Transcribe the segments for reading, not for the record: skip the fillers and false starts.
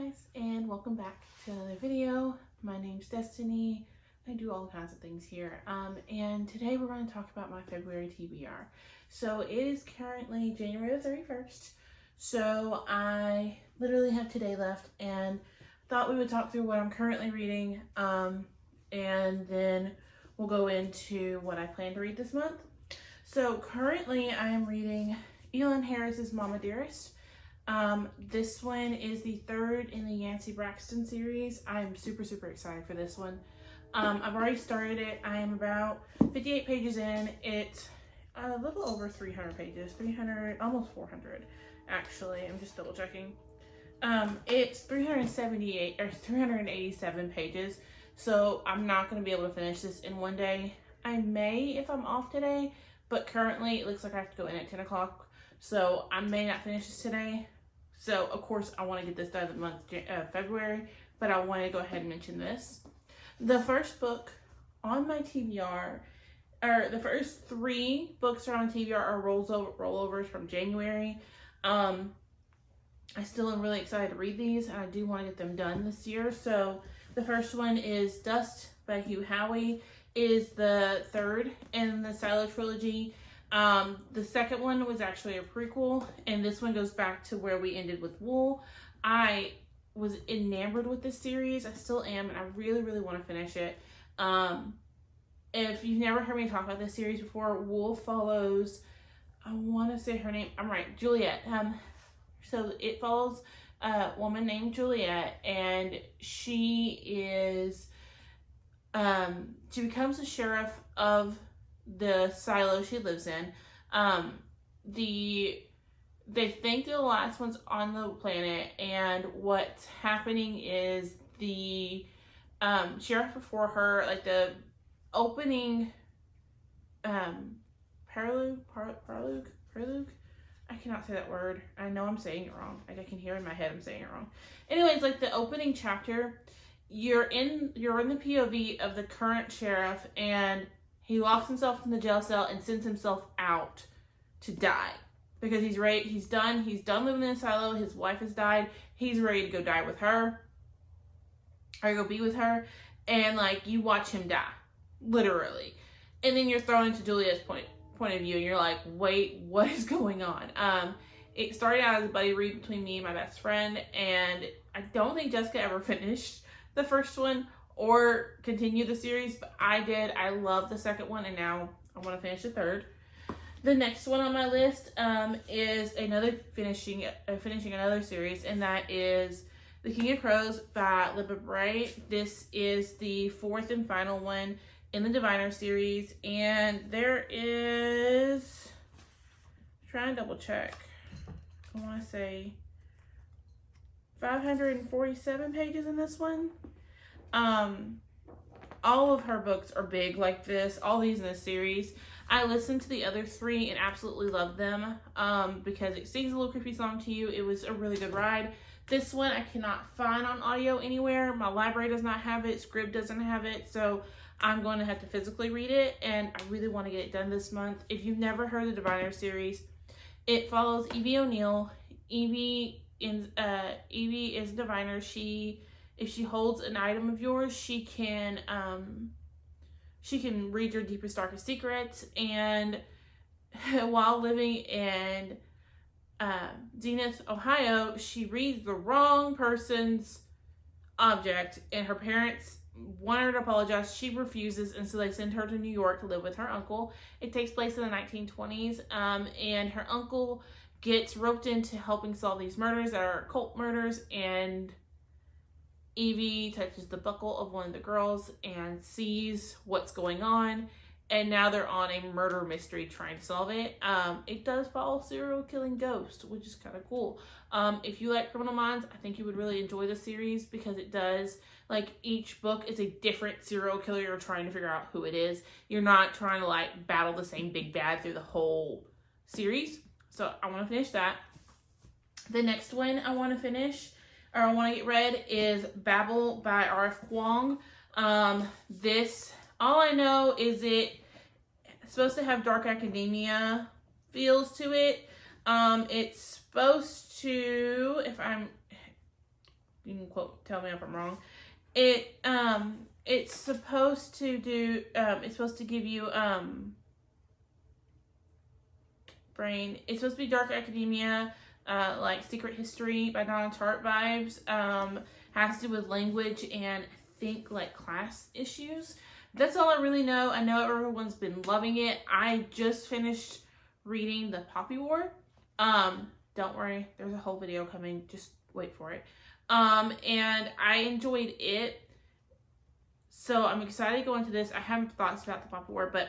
guys, and welcome back to another video. My name's Destiny. I do all kinds of things here. And today we're going to talk about my February TBR. So it is currently January the 31st. So I literally have today left and thought we would talk through what I'm currently reading. And then we'll go into what I plan to read this month. So currently I am reading Elin Harris's Mama Dearest. This one is the third in the Yancey Braxton series. I'm super excited for this one. I've already started it. I am about 58 pages in. It's a little over 300 pages, 300, almost 400 actually. I'm just double checking. It's 378 or 387 pages. So I'm not going to be able to finish this in one day. I may if I'm off today, but currently it looks like I have to go in at 10 o'clock. So I may not finish this today. So of course I want to get this done in the month of February, but I want to go ahead and mention this. The first book on my TBR, or the first three books are on TBR are rollovers from January. I still am really excited to read these, and I do want to get them done this year. So the first one is Dust by Hugh Howey. It is the third in the Silo trilogy. The second one was actually a prequel, and this one goes back to where we ended with Wool. I was enamored with this series. I still am, and I really want to finish it. If you've never heard me talk about this series before, Wool follows, I want to say her name, I'm right, Juliet. So it follows a woman named Juliet, and she is, she becomes a sheriff of the silo she lives in. They think they're the last ones on the planet, and what's happening is the sheriff before her, like the opening prelude, I cannot say that word. I know I'm saying it wrong. Like I can hear in my head I'm saying it wrong. Anyways, like the opening chapter, you're in the POV of the current sheriff, and he locks himself in the jail cell and sends himself out to die because he's ready. He's done living in a silo. His wife has died. He's ready to go die with her, or go be with her. And like you watch him die, literally. And then you're thrown into Juliet's point of view, and you're like, wait, what is going on? It started out as a buddy read between me and my best friend, and I don't think Jessica ever finished the first one or continue the series, but I did. I love the second one, and now I want to finish the third. The next one on my list is finishing another series, and that is The King of Crows by Libba Bray. This is the fourth and final one in the Diviner series, and there is, try and double check, I want to say 547 pages in this one. All of her books are big like this, all these in this series. I listened to the other three and absolutely loved them because it sings a little creepy song to you. It was a really good ride. This one I cannot find on audio anywhere. My library does not have it. Scribd doesn't have it. So I'm going to have to physically read it, and I really want to get it done this month. If you've never heard the Diviner series, it follows Evie O'Neill. Evie is a diviner. If she holds an item of yours, she can read your deepest, darkest secrets. And while living in Zenith, Ohio, she reads the wrong person's object, and her parents want her to apologize. She refuses, and so they send her to New York to live with her uncle. It takes place in the 1920s, and her uncle gets roped into helping solve these murders that are occult murders, and Evie touches the buckle of one of the girls and sees what's going on, and now they're on a murder mystery trying to solve it. It does follow serial killing ghost, which is kind of cool. If you like Criminal Minds, I think you would really enjoy the series because it does, like, each book is a different serial killer. You're trying to figure out who it is. You're not trying to like battle the same big bad through the whole series. So I want to finish that. The next one I want to finish, or I want to get read, is Babel by R.F. Kuang. This, all I know is it's supposed to have dark academia feels to it. It's supposed to, if I'm You can tell me if I'm wrong. It's supposed to do, it's supposed to give you, it's supposed to be dark academia, like Secret History by Donna Tartt vibes. Has to do with language and I think like class issues. That's all I really know. I know everyone's been loving it. I just finished reading The Poppy War. Don't worry, there's a whole video coming. Just wait for it. And I enjoyed it. So I'm excited to go into this. I have thoughts about The Poppy War, but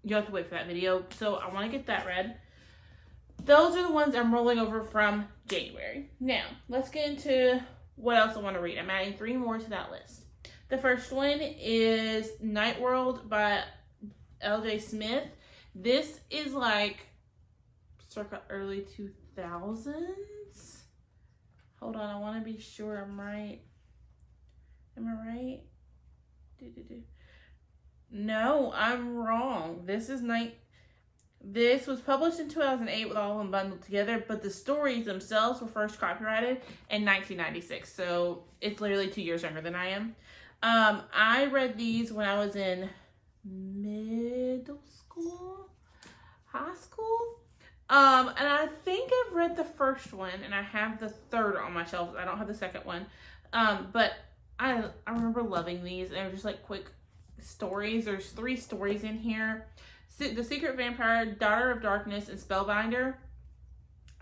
you have to wait for that video. So I want to get that read. Those are the ones I'm rolling over from January. Now, let's get into what else I want to read. I'm adding 3 more to that list. The first one is Night World by L.J. Smith. This is like circa early 2000s. Hold on, I want to be sure I'm right. Am I right? No, I'm wrong. This was published in 2008 with all of them bundled together, but the stories themselves were first copyrighted in 1996. So it's literally 2 years younger than I am. I read these when I was in middle school, high school. And I think I've read the first one, and I have the third on my shelf. I don't have the second one. But I remember loving these. They're just like quick stories. There's 3 stories in here. The Secret Vampire, Daughter of Darkness, and Spellbinder.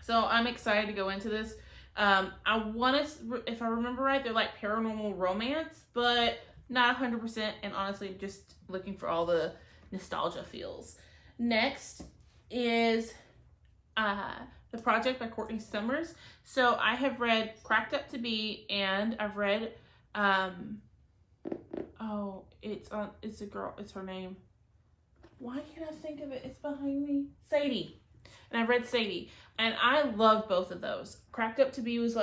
So I'm excited to go into this. I want to, if I remember right, they're like paranormal romance, but not 100%. And honestly, just looking for all the nostalgia feels. Next is The Project by Courtney Summers. So I have read Cracked Up to Be, and I've read, it's a girl, it's her name. Why can't I think of it? It's behind me. Sadie. And I read Sadie. And I loved both of those. Cracked Up to Be was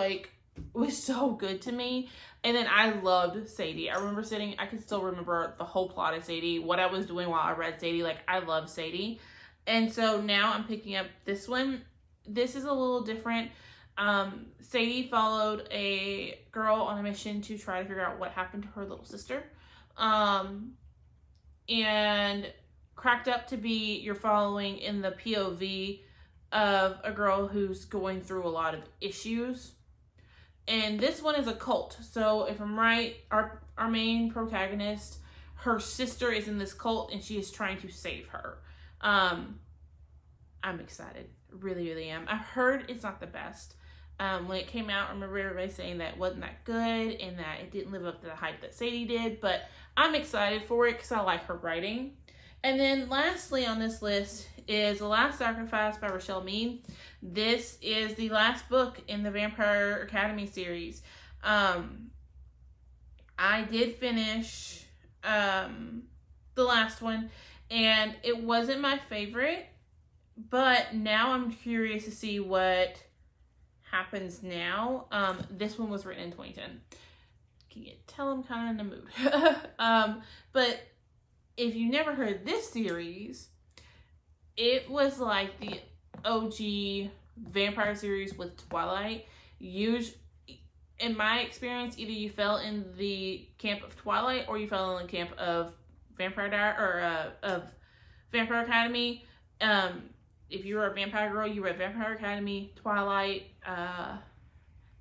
so good to me. And then I loved Sadie. I can still remember the whole plot of Sadie, what I was doing while I read Sadie. Like, I love Sadie. And so now I'm picking up this one. This is a little different. Sadie followed a girl on a mission to try to figure out what happened to her little sister. And Cracked Up to Be, you're following in the POV of a girl who's going through a lot of issues. And this one is a cult. So if I'm right, our main protagonist, her sister is in this cult and she is trying to save her. I'm excited. Really, really am. I've heard it's not the best. When it came out, I remember everybody saying that it wasn't that good and that it didn't live up to the hype that Sadie did. But I'm excited for it because I like her writing. And then lastly on this list is The Last Sacrifice by Rochelle Mead. This is the last book in the Vampire Academy series. I did finish the last one, and it wasn't my favorite, but now I'm curious to see what happens now. This one was written in 2010. Can you tell I'm kind of in the mood? But if you never heard this series, it was like the OG vampire series with Twilight. In my experience, either you fell in the camp of Twilight or you fell in the camp of Vampire Academy. If you were a vampire girl, you read Vampire Academy, Twilight,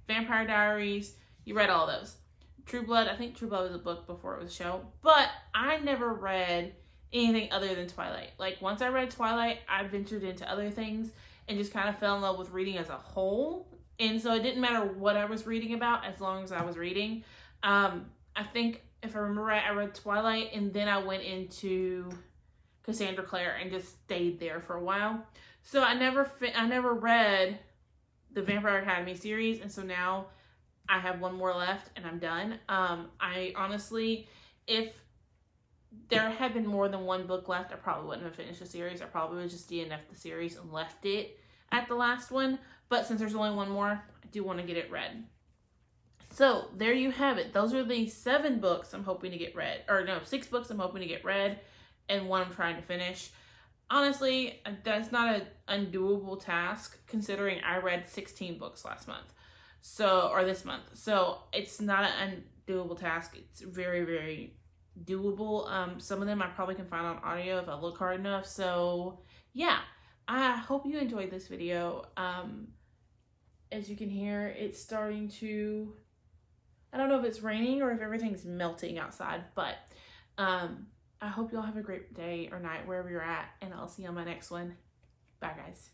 Vampire Diaries. You read all those. True Blood, I think True Blood was a book before it was a show, but I never read anything other than Twilight. Like, once I read Twilight, I ventured into other things and just kind of fell in love with reading as a whole. And so it didn't matter what I was reading about as long as I was reading. I think, if I remember right, I read Twilight and then I went into Cassandra Clare and just stayed there for a while. So I never read the Vampire Academy series, and so now I have one more left and I'm done. I honestly, if there had been more than one book left, I probably wouldn't have finished the series. I probably would just DNF'd the series and left it at the last one. But since there's only one more, I do want to get it read. So there you have it. Those are the 7 books I'm hoping to get read. Or no, 6 books I'm hoping to get read and 1 I'm trying to finish. Honestly, that's not an undoable task considering I read 16 books last month. So, or this month. So it's not an undoable task. It's very, very doable. Some of them I probably can find on audio if I look hard enough. So yeah, I hope you enjoyed this video. As you can hear, it's starting to, I don't know if it's raining or if everything's melting outside, but I hope you all have a great day or night wherever you're at, and I'll see you on my next one. Bye, guys.